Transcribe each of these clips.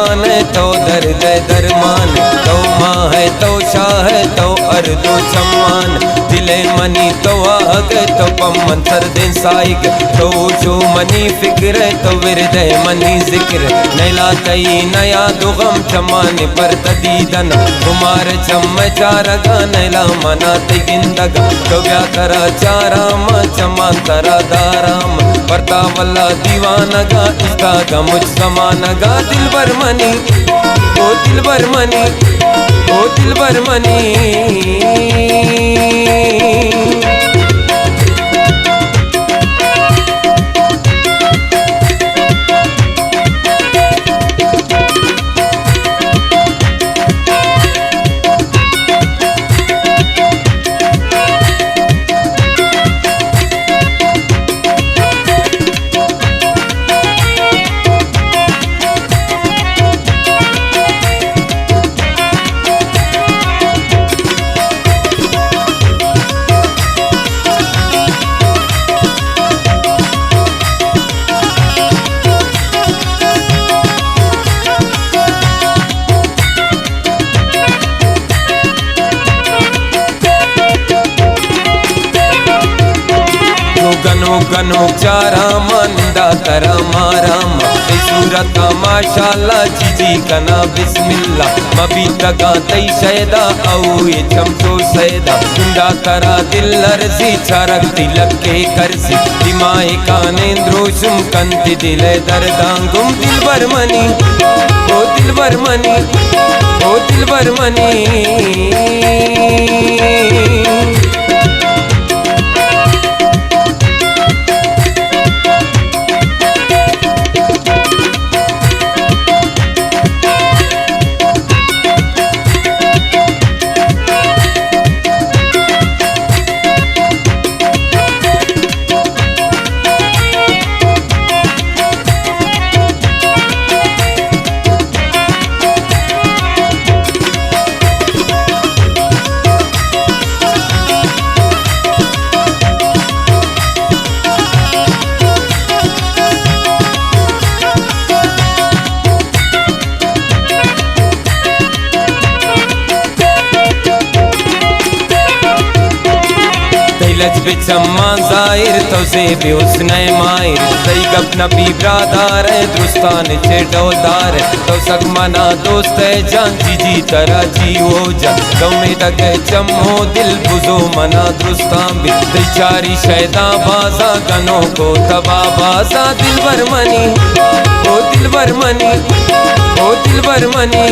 जहान है तो दर्द दरमान, तो माँ है तो शाह है तो अर्दो चमान, दिले मनी तो आग तो पमन सरदे साइग, तो जो मनी फिक्र है तो विरद मनी जिक्र, नैला तई नया दुगम चमान पर तदीदन, कुमार चम चारगा नैला मना तिगिंदगा, तो व्या तरा चाराम चमान तरा दाराम, परता वल्ला दीवानगा इस्तागा मुझ समानगा, दिलबर मनी ओ दिलबर मनी ओ दिलबर मनी। गनो गनो चारा मंदा तरा माराम, सूरत माशाल्लाह जीजी कना बिस्मिल्ला, मबी तगा तई शैदा औ ये चमचो सैदा, गुंडा तरा दिल अर्जी चारक तिलक के करसी, दिमाए कानेंद्रोशुम कंति दिले दरदांगुम, दिलबर मनी ओ दिलबर मनी ओ दिलबर मनी। लजबे चम्मा जाहिर तो से बेउसने माहिर, तई गप नबी ब्रादार है दुस्तान चे डोलदार, तो सक मना दोस्त है जान जी तरह जी हो जा, तो में तक चम्मो दिल बुझो मना दुस्तान भी, तई चारी शैदा बाजा गनों को तबा बाजा, दिलबर मनी ओ दिलबर मनी ओ दिलबर मनी।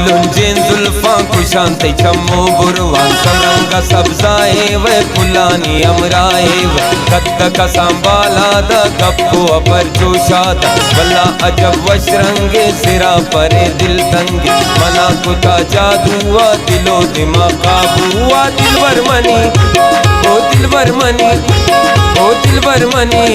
लुंजेन जुल्फा खुशान ते चम्मो बुरवान, समरंगा सब्जाए वे फुलानी अमराए वे, कद्द का सांबाला दा गप्पो अपर जोशादा, वल्ला अजब वशरंगे सिरा परे दिल तंगे, मना कुता जादुआ दिलो दिमाग काबुआ, दिलबर मनी ओ दिलबर मनी ओ दिलबर मनी।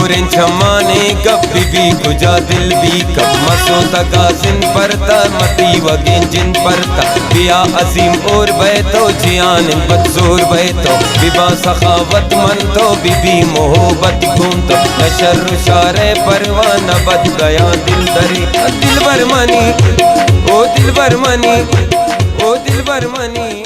मोरें छमाने कब बीबी गुजा दिल भी कब मसो तका जिन परता मती वगे जिन परता बिया अजीम और बैतो जियान बदजोर बैतो बिबा सखावत मन तो बीबी मोहब्बत घूम तो नशर शारे परवाना बद गया दिल दरे दिल भर मनी ओ दिल भर मनी ओ दिल भर मनी।